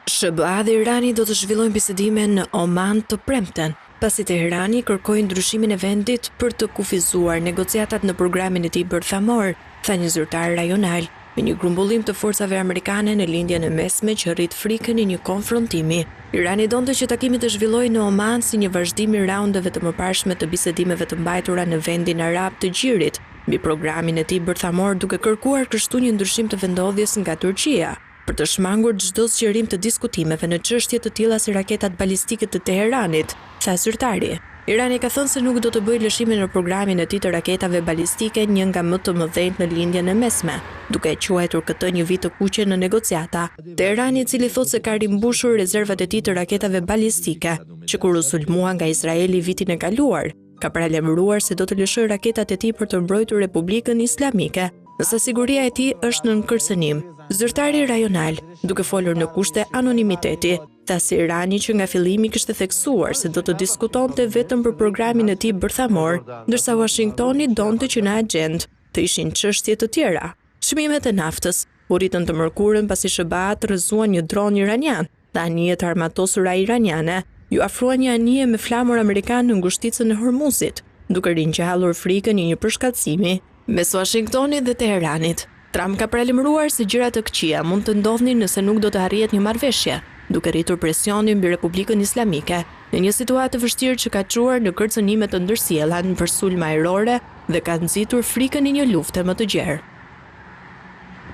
SBA dhe Irani do të zhvillojnë bisedime në Oman të premten, pasi Teherani kërkoi ndryshimin e vendit për të kufizuar negociatat në programin e tij bërthamor, tha një zyrtar rajonal, me një grumbullim të forcave amerikane në lindjen e mesme që rrit frikën e një konfrontimi. Irani donte që takimi të zhvillohej në Oman si një vazhdim i raundeve të mëparshme të bisedimeve të mbajtura në vendin arab të Gjirit, mbi programin e tij bërthamor, duke kërkuar kështu një ndryshim të vendodhjes nga Turqia, për të shmangur çdo zgjerim të diskutimeve në çështje të tilla si raketat balistike të Teheranit, tha zyrtari. Irani ka thënë se nuk do të bëjë lëshime në programin e tij të raketave balistike, një nga më të mëdhenjt në lindjen e mesme, duke e quajtur këtë një vit të kuqe në negociata. Teherani, i cili thotë se ka rimbushur rezervat e tij të raketave balistike, që kur u sulmua nga Izraeli vitin e kaluar, ka paralajmëruar se do të lëshojë raketat e tij për të mbrojtur Republikën Islamike, nëse siguria e tij është në kërcënim. Zyrtari rajonal, duke folur në kushte anonimiteti, tha se Irani që nga fillimi kishte theksuar se do të diskutonte vetëm për programin e tij bërthamor, ndërsa Washingtoni donte që në agjendë të ishin çështje të tjera. Çmimet e naftës u rritën të mërkurën pasi SBA të rrëzuan një dron iranian dhe anijet armatosura iraniane ju afruan një anije me flamur amerikan në ngushticën e Hormuzit, duke ringjallur frikën e një përshkatësimi mes Washingtonit dhe Teheranit. Trump ka paralajmëruar se gjëra të këqija mund të ndodhin nëse nuk do të arrihet një marrëveshje, duke rritur presionin mbi Republikën Islamike në një situatë të vështirë që ka çuar në kërcënime të ndërsjella nëpër sulme ajrore dhe ka nxitur frikën e një lufte më të gjerë.